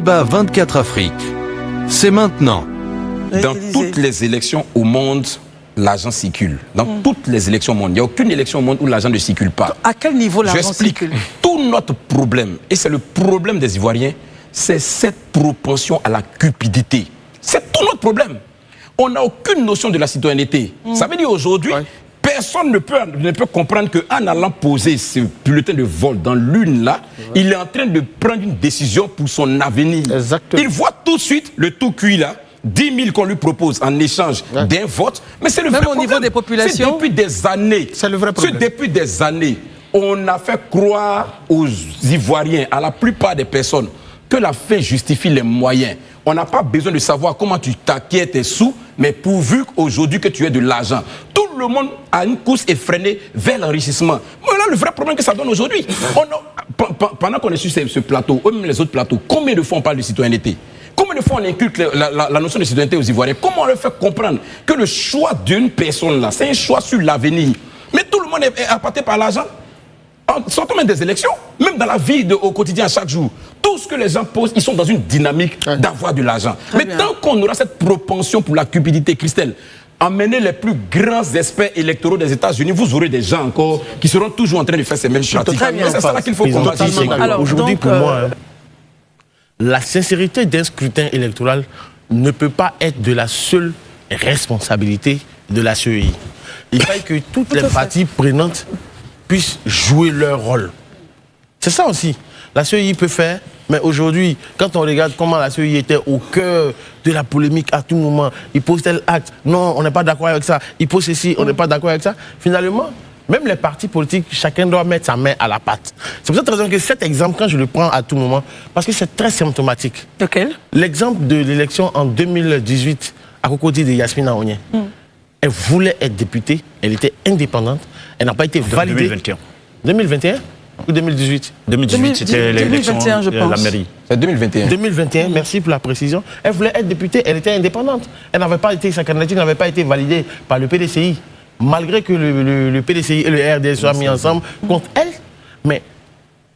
Débat 24 Afrique. C'est maintenant. Dans toutes les élections au monde, l'argent circule. Dans toutes les élections au monde. Il n'y a aucune élection au monde où l'argent ne circule pas. À quel niveau l'argent circule? Tout notre problème, et c'est le problème des Ivoiriens, c'est cette propension à la cupidité. C'est tout notre problème. On n'a aucune notion de la citoyenneté. Ça veut dire aujourd'hui, personne ne peut comprendre qu'en allant poser ce bulletin de vote dans l'urne là, il est en train de prendre une décision pour son avenir. Exactement. Il voit tout de suite le tout cuit là. 10 000 qu'on lui propose en échange d'un vote. Mais c'est le vrai problème. Même au niveau des populations. Depuis des années. C'est le vrai problème. Depuis des années, on a fait croire aux Ivoiriens, à la plupart des personnes, que la fin justifie les moyens. On n'a pas besoin de savoir comment tu t'acquiers tes sous, mais pourvu qu'aujourd'hui que tu aies de l'argent. Tout le monde a une course effrénée vers l'enrichissement. Voilà le vrai problème que ça donne aujourd'hui. Pendant qu'on est sur ce plateau, ou même les autres plateaux, combien de fois on parle de citoyenneté? Combien de fois on inculque la notion de citoyenneté aux Ivoiriens? Comment on leur fait comprendre que le choix d'une personne là, c'est un choix sur l'avenir? Mais tout le monde est appâté par l'argent. Sortons même des élections, même dans la vie au quotidien, chaque jour. Tout ce que les gens posent, ils sont dans une dynamique d'avoir de l'argent. Mais tant qu'on aura cette propension pour la cupidité, Christelle, amenez les plus grands experts électoraux des États-Unis, vous aurez des gens encore qui seront toujours en train de faire ces mêmes pratiques. C'est ça qu'il faut combattre. Aujourd'hui, pour moi, la sincérité d'un scrutin électoral ne peut pas être de la seule responsabilité de la CEI. Il faut que toutes les parties prenantes puissent jouer leur rôle. C'est ça aussi. La CEI peut faire, mais aujourd'hui, quand on regarde comment la CEI était au cœur de la polémique à tout moment, il pose tel acte, non, on n'est pas d'accord avec ça, il pose ceci, on n'est pas d'accord avec ça, finalement, même les partis politiques, chacun doit mettre sa main à la pâte. C'est pour cette raison que cet exemple, quand je le prends à tout moment, parce que c'est très symptomatique. Lequel? L'exemple de l'élection en 2018 à Cocody de Yasmina Onye. Elle voulait être députée, elle était indépendante, elle n'a pas été validée. 2021. 2021 ou 2018? 2018, c'était l'élection de la mairie. C'est 2021. 2021, merci pour la précision. Elle voulait être députée, elle était indépendante. Elle n'avait pas été, sa candidature n'avait pas été validée par le PDCI. Malgré que le PDCI et le RDS soient mis ensemble contre elle, mais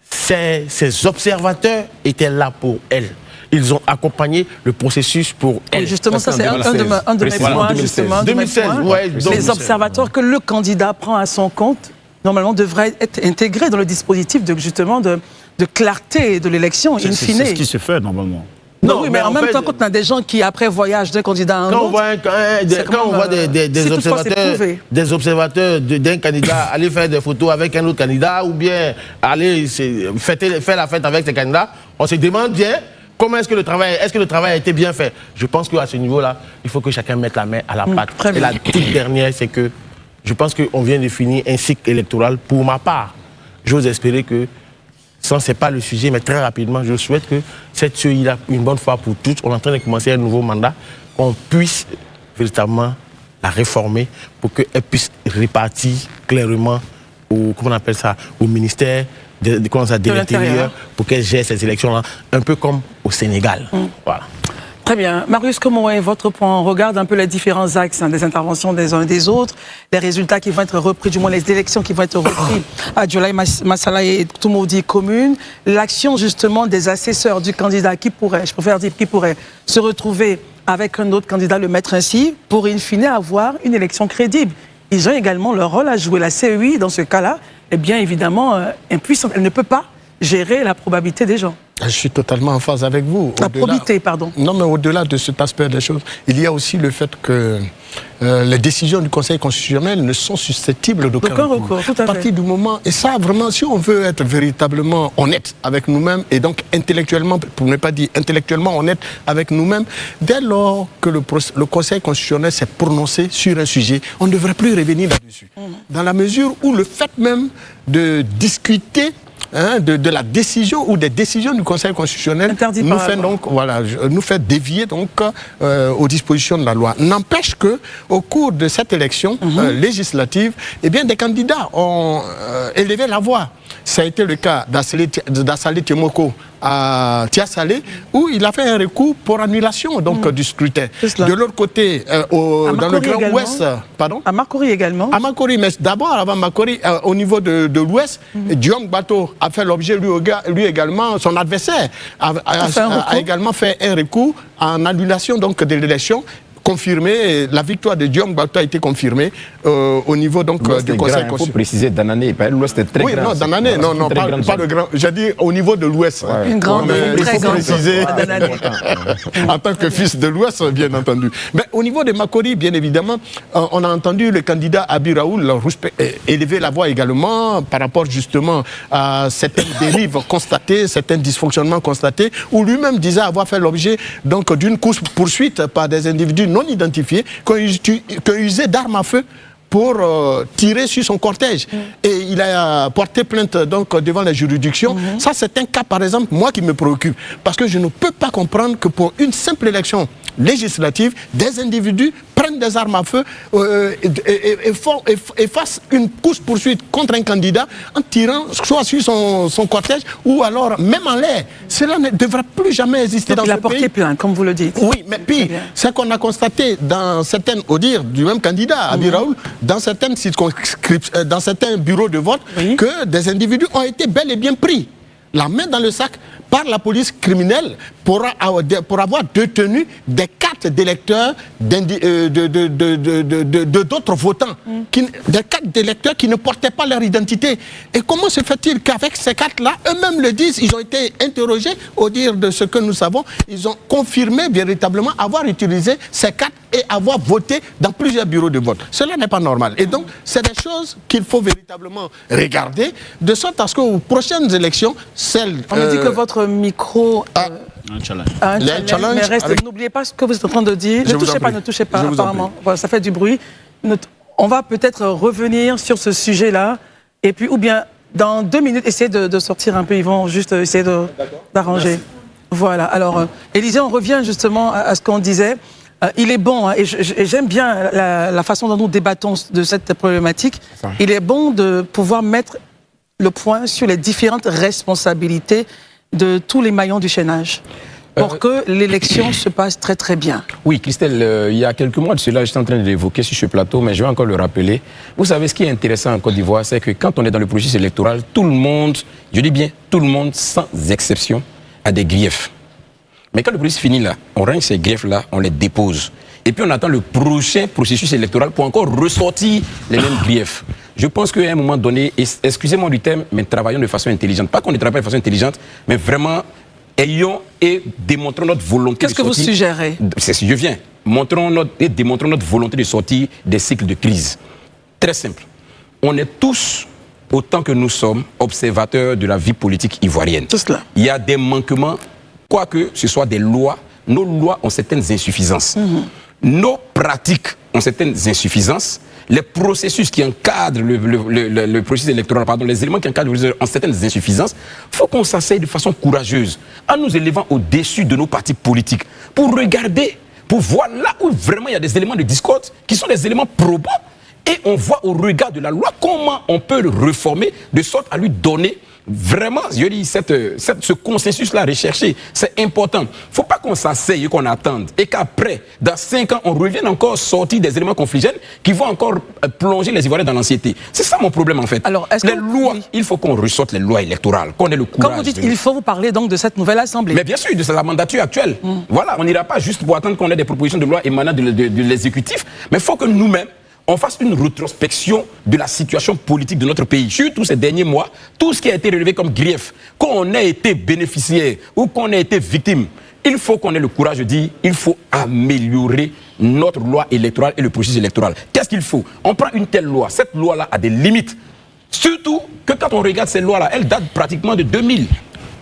ces observateurs étaient là pour elle. Ils ont accompagné le processus pour elle. Justement, ça c'est un de mes points, justement. 2016, les observateurs que le candidat prend à son compte, normalement, devraient être intégrés dans le dispositif de clarté de l'élection, in fine. C'est ce qui se fait, normalement. Non, oui, mais en même temps, quand on a des gens qui, après, voyagent d'un candidat à un autre... Quand on voit des observateurs d'un candidat aller faire des photos avec un autre candidat ou bien aller faire la fête avec ces candidats, on se demande bien comment est-ce que le travail a été bien fait. Je pense qu'à ce niveau-là, il faut que chacun mette la main à la pâte. Et la toute dernière, c'est que je pense qu'on vient de finir un cycle électoral pour ma part. J'ose espérer que ça, ce n'est pas le sujet, mais très rapidement, je souhaite que cette CEI-là, une bonne fois pour toutes, on est en train de commencer un nouveau mandat, qu'on puisse véritablement la réformer pour qu'elle puisse répartir clairement au ministère de l'Intérieur pour qu'elle gère ces élections-là, un peu comme au Sénégal. Voilà. Très bien. Marius, comment est votre point? On regarde un peu les différents axes des interventions des uns et des autres, les résultats qui vont être repris, du moins les élections qui vont être reprises à Dioulaye Massala et Toumoudi commune, l'action justement des assesseurs du candidat qui pourrait se retrouver avec un autre candidat, le mettre ainsi, pour in fine avoir une élection crédible. Ils ont également leur rôle à jouer. La CEI, dans ce cas-là, est bien évidemment impuissante. Elle ne peut pas gérer la probabilité des gens. Je suis totalement en phase avec vous. La probité, pardon. Non, mais au-delà de cet aspect des choses, il y a aussi le fait que les décisions du Conseil constitutionnel ne sont susceptibles d'aucun recours. Tout à partir du moment, et ça vraiment, si on veut être véritablement honnête avec nous-mêmes, et donc intellectuellement, pour ne pas dire intellectuellement honnête avec nous-mêmes, dès lors que le Conseil constitutionnel s'est prononcé sur un sujet, on ne devrait plus revenir là-dessus. Dans la mesure où le fait même de discuter de la décision ou des décisions du Conseil constitutionnel nous fait dévier donc aux dispositions de la loi. N'empêche que au cours de cette élection législative, eh bien des candidats ont élevé la voix. Ça a été le cas d'Assalé Tiemoko à Tia-Salé, où il a fait un recours pour annulation du scrutin. De l'autre côté, dans le Grand Ouest, pardon, à Makori également. À Makori, mais d'abord, avant Makori, au niveau de l'Ouest, Diom Bato a fait l'objet, lui également, son adversaire a également fait un recours en annulation de l'élection. Confirmé, la victoire de Diom Bato a été confirmée au niveau du Conseil constitutionnel. Il faut préciser Danané, l'Ouest est très grand. Oui, non, Danané, non, pas le grand. J'ai dit au niveau de l'Ouest. Ouais. Une grande, il faut préciser grande. en tant que fils de l'Ouest, bien entendu. Mais au niveau de Makori, bien évidemment, on a entendu le candidat Abi Raoul élever la voix également par rapport justement à certaines dérives constatées, certains dysfonctionnements constatés, où lui-même disait avoir fait l'objet d'une course-poursuite par des individus non identifiés qui ont usé d'armes à feu pour tirer sur son cortège. Et il a porté plainte devant la juridiction. Ça, c'est un cas, par exemple, moi qui me préoccupe. Parce que je ne peux pas comprendre que pour une simple élection législative, des individus prennent des armes à feu et fassent une course-poursuite contre un candidat en tirant soit sur son cortège ou alors même en l'air. Cela ne devrait plus jamais exister dans ce pays. Il a porté plainte, comme vous le dites. Oui, mais puis, ce qu'on a constaté dans certaines, au dire du même candidat, Abi Raoul, dans certaines circonscriptions, dans certains bureaux de vote, que des individus ont été bel et bien pris, la main dans le sac, par la police criminelle pour avoir détenu des cartes d'électeurs d'autres votants, des cartes d'électeurs qui ne portaient pas leur identité. Et comment se fait-il qu'avec ces cartes-là, eux-mêmes le disent, ils ont été interrogés, au dire de ce que nous savons, ils ont confirmé véritablement avoir utilisé ces cartes et avoir voté dans plusieurs bureaux de vote. Cela n'est pas normal. Et donc, c'est des choses qu'il faut véritablement regarder, de sorte à ce qu'aux prochaines élections, celles... On me dit que votre micro... un challenge. Un challenge, mais reste, n'oubliez pas ce que vous êtes en train de dire. Ne touchez pas, apparemment. Voilà, ça fait du bruit. On va peut-être revenir sur ce sujet-là, et puis, ou bien, dans 2 minutes, essayer de sortir un peu. Ils vont juste essayer d'arranger. Voilà. Alors, Élisée, on revient justement à ce qu'on disait. Il est bon, et j'aime bien la façon dont nous débattons de cette problématique. Il est bon de pouvoir mettre le point sur les différentes responsabilités de tous les maillons du chaînage pour que l'élection se passe très très bien. Oui, Christelle, il y a quelques mois de cela, j'étais en train de l'évoquer sur ce plateau, mais je vais encore le rappeler. Vous savez, ce qui est intéressant en Côte d'Ivoire, c'est que quand on est dans le processus électoral, tout le monde, je dis bien tout le monde, sans exception, a des griefs. Mais quand le processus finit là, on règne ces griefs-là, on les dépose. Et puis on attend le prochain processus électoral pour encore ressortir les mêmes griefs. Je pense qu'à un moment donné, excusez-moi du terme, mais travaillons de façon intelligente. Pas qu'on ne travaille pas de façon intelligente, mais vraiment, ayons et démontrons notre volonté de sortir. Qu'est-ce que vous suggérez? C'est si je viens. Démontrons notre volonté de sortir des cycles de crise. Très simple. On est tous, autant que nous sommes, observateurs de la vie politique ivoirienne. Tout cela. Il y a des manquements, quoique ce soit des lois, nos lois ont certaines insuffisances. Nos pratiques ont certaines insuffisances. Les processus qui encadrent le processus électoral, les éléments qui encadrent ont certaines insuffisances. Il faut qu'on s'asseye de façon courageuse, en nous élevant au-dessus de nos partis politiques, pour regarder, pour voir là où vraiment il y a des éléments de discorde, qui sont des éléments probants, et on voit au regard de la loi comment on peut le reformer, de sorte à lui donner vraiment, je dis, ce consensus-là recherché, c'est important. Il ne faut pas qu'on s'asseye et qu'on attende. Et qu'après, dans 5 ans, on revienne encore sortir des éléments conflictuels qui vont encore plonger les Ivoiriens dans l'anxiété. C'est ça mon problème en fait. Alors, les lois, il faut qu'on ressorte les lois électorales, qu'on ait le courage. Quand vous dites il faut, vous parler donc de cette nouvelle assemblée. Mais bien sûr, de la mandature actuelle. Voilà, on n'ira pas juste pour attendre qu'on ait des propositions de loi émanant de l'exécutif, mais il faut que nous-mêmes, on fasse une rétrospection de la situation politique de notre pays. Surtout ces derniers mois, tout ce qui a été relevé comme grief, qu'on ait été bénéficiaire ou qu'on ait été victime, il faut qu'on ait le courage de dire il faut améliorer notre loi électorale et le processus électoral. Qu'est-ce qu'il faut? On prend une telle loi, cette loi-là a des limites. Surtout que quand on regarde ces lois-là, elles datent pratiquement de 2000.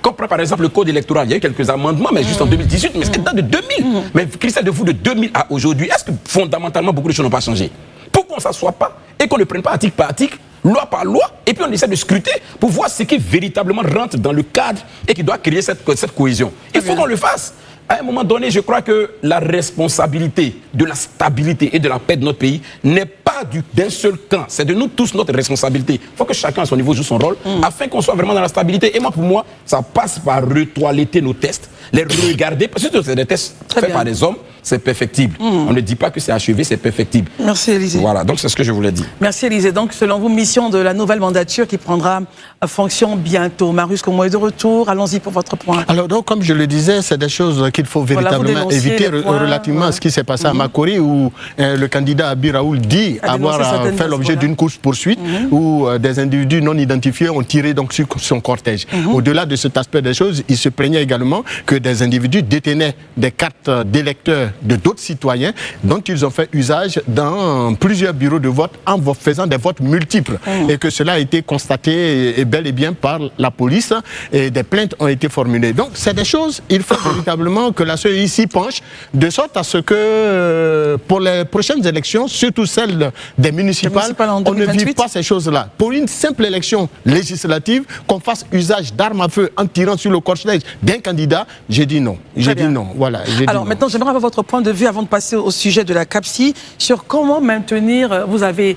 Quand on prend par exemple le code électoral, il y a eu quelques amendements, mais juste en 2018, mais c'est date de 2000. Mais Christelle, de vous, de 2000 à aujourd'hui, est-ce que fondamentalement beaucoup de choses n'ont pas changé? Pour qu'on ne s'assoie pas et qu'on ne prenne pas article par article, loi par loi, et puis on essaie de scruter pour voir ce qui véritablement rentre dans le cadre et qui doit créer cette cohésion. Il faut qu'on le fasse. À un moment donné, je crois que la responsabilité de la stabilité et de la paix de notre pays n'est pas pas d'un seul camp, c'est de nous tous notre responsabilité. Il faut que chacun à son niveau joue son rôle afin qu'on soit vraiment dans la stabilité. Et moi, pour moi, ça passe par retoiletter nos tests, les regarder, parce que c'est des tests faits par des hommes, c'est perfectible. On ne dit pas que c'est achevé, c'est perfectible. Merci Élisée. Voilà, donc c'est ce que je voulais dire. Merci Élisée. Donc, selon vous, mission de la nouvelle mandature qui prendra fonction bientôt. Marius Como est de retour. Allons-y pour votre point. Alors, donc, comme je le disais, c'est des choses qu'il faut véritablement éviter relativement à ce qui s'est passé à Makori, où le candidat Abi Raoul dit avoir fait l'objet d'une course-poursuite, où des individus non identifiés ont tiré donc sur son cortège. Au-delà de cet aspect des choses, il se plaignait également que des individus détenaient des cartes d'électeurs de d'autres citoyens dont ils ont fait usage dans plusieurs bureaux de vote en faisant des votes multiples. Et que cela a été constaté bel et bien par la police et des plaintes ont été formulées. Donc c'est des choses, il faut véritablement que la CEI s'y penche de sorte à ce que pour les prochaines élections, surtout celles des municipales, on ne vive pas ces choses-là. Pour une simple élection législative, qu'on fasse usage d'armes à feu en tirant sur le cortège d'un candidat, j'ai dit non. J'ai dit non. Voilà. Alors maintenant, j'aimerais avoir votre point de vue avant de passer au sujet de la CAPSI sur comment maintenir, vous avez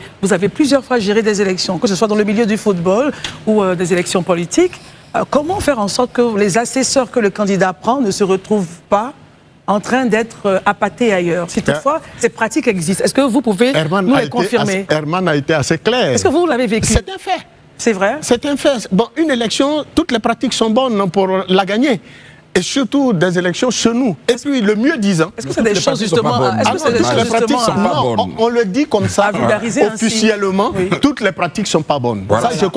plusieurs fois géré des élections, que ce soit dans le milieu du football ou des élections politiques, comment faire en sorte que les assesseurs que le candidat prend ne se retrouvent pas en train d'être appâtés ailleurs, si toutefois ces pratiques existent. Est-ce que vous pouvez nous les confirmer? Herman a été assez clair. Est-ce que vous l'avez vécu? C'est un fait. C'est vrai? C'est un fait. Bon, une élection, toutes les pratiques sont bonnes pour la gagner. Et surtout des élections chez nous. Et puis le mieux disant. Est-ce que c'est des choses justement. Est-ce que c'est des choses justement. On le dit comme ça, officiellement, toutes les pratiques ne sont pas bonnes. Voilà. Ça,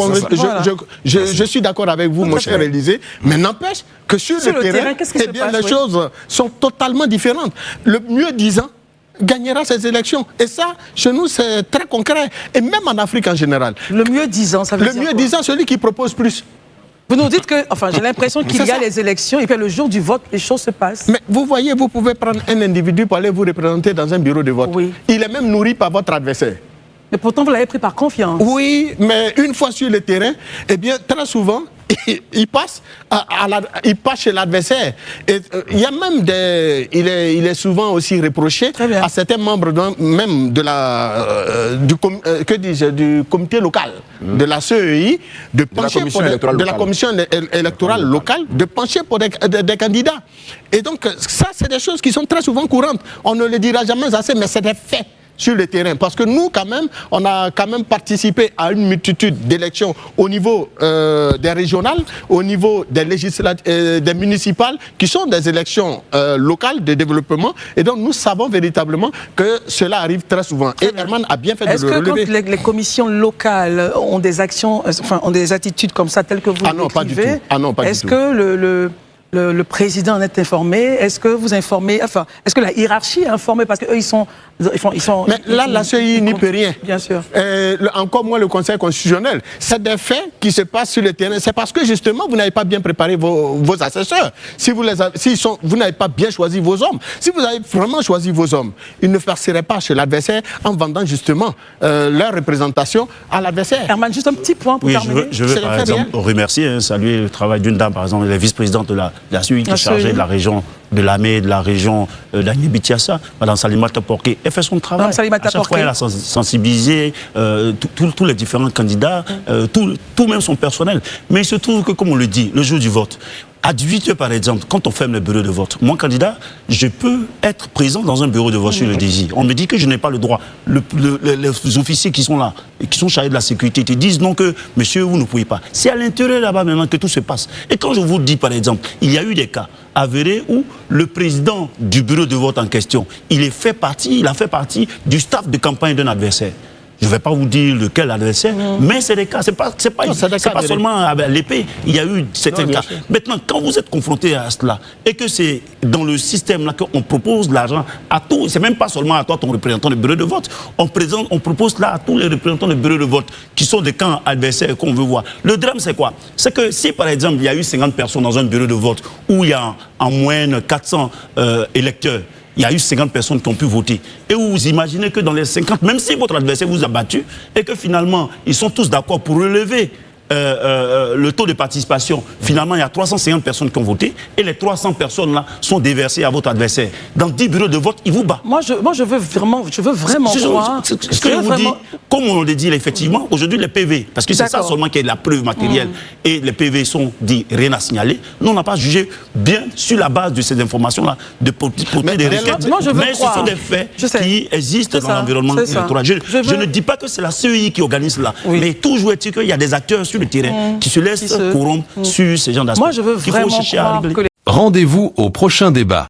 je suis d'accord avec vous, mon cher Élisée. Mais n'empêche que sur le terrain, eh bien, les choses sont totalement différentes. Le mieux disant gagnera ces élections. Et ça, chez nous, c'est très concret. Et même en Afrique en général. Le mieux disant, ça veut dire quoi? Le mieux disant, celui qui propose plus. Vous nous dites que, enfin, j'ai l'impression qu'il y a les élections et puis le jour du vote, les choses se passent. Mais vous voyez, vous pouvez prendre un individu pour aller vous représenter dans un bureau de vote. Oui. Il est même nourri par votre adversaire. Mais pourtant, vous l'avez pris par confiance. Oui, mais une fois sur le terrain, eh bien, très souvent, il passe chez l'adversaire. Il y a même il est souvent aussi reproché à certains membres même de du comité local de la CEI de pencher de la commission électorale locale de pencher pour des candidats. Et donc ça, c'est des choses qui sont très souvent courantes. On ne le dira jamais assez, mais c'est des faits sur le terrain. Parce que nous, quand même, on a quand même participé à une multitude d'élections au niveau des régionales, au niveau des législatives, des municipales, qui sont des élections locales de développement. Et donc, nous savons véritablement que cela arrive très souvent. Et Herman a bien fait de le relever. Est-ce que quand les commissions locales ont des actions, enfin, ont des attitudes comme ça, telles que vous non, pas du tout. Ah non, pas du tout. Est-ce que le président en est informé? Est-ce que vous informez, enfin, est-ce que la hiérarchie est informée? Parce qu'eux, ils sont... Mais là, la CEI n'y peut rien. Bien sûr. Encore moins le Conseil constitutionnel. C'est des faits qui se passent sur le terrain. C'est parce que, justement, vous n'avez pas bien préparé vos assesseurs. Si vous n'avez pas bien choisi vos hommes. Si vous avez vraiment choisi vos hommes, ils ne passeraient pas chez l'adversaire en vendant, justement, leur représentation à l'adversaire. Herman, juste un petit point pour terminer. Je veux par exemple, remercier, saluer le travail d'une dame, par exemple, la vice-présidente de la CEI qui est chargée de la région de Lamé, de la région d'Agnébitiassa, Mme Salimata Porqué. Elle fait son travail. À chaque fois, elle a sensibilisé tous les différents candidats, tout même son personnel. Mais il se trouve que, comme on le dit, le jour du vote, à 18h, par exemple, quand on ferme le bureau de vote, mon candidat, je peux être présent dans un bureau de vote sur le désir. On me dit que je n'ai pas le droit. Les officiers qui sont là, et qui sont chargés de la sécurité, te disent non que, monsieur, vous ne pouvez pas. C'est à l'intérieur là-bas maintenant que tout se passe. Et quand je vous dis, par exemple, il y a eu des cas avérés où le président du bureau de vote en question, il a fait partie du staff de campagne d'un adversaire. Je ne vais pas vous dire lequel adversaire, mais c'est des cas, c'est pas seulement à l'épée, il y a eu certains cas. Maintenant, quand vous êtes confronté à cela, et que c'est dans le système là qu'on propose l'argent à tous, c'est même pas seulement à toi, ton représentant de bureau de vote, on propose là à tous les représentants de bureau de vote qui sont des camps adversaires qu'on veut voir. Le drame, c'est quoi? C'est que si, par exemple, il y a eu 50 personnes dans un bureau de vote où il y a en moyenne 400 électeurs, il y a eu 50 personnes qui ont pu voter. Et vous imaginez que dans les 50, même si votre adversaire vous a battu, et que finalement, ils sont tous d'accord pour relever le taux de participation, finalement, il y a 350 personnes qui ont voté, et les 300 personnes-là sont déversées à votre adversaire. Dans 10 bureaux de vote, il vous bat. Moi, je veux vraiment croire... Ce que je vous dis, comme on le dit effectivement, aujourd'hui, les PV, parce que c'est ça seulement qui est la preuve matérielle, et les PV sont dit rien à signaler, nous, on n'a pas jugé bien, sur la base de ces informations-là, de porter des requêtes. Mais ce sont des faits qui existent dans l'environnement électoral. Je ne dis pas que c'est la CEI qui organise cela, mais toujours est-il qu'il y a des acteurs sur le terrain qui se laissent corrompre sur ces gens d'aspects. Moi, je veux vraiment croire que... Rendez-vous au prochain débat.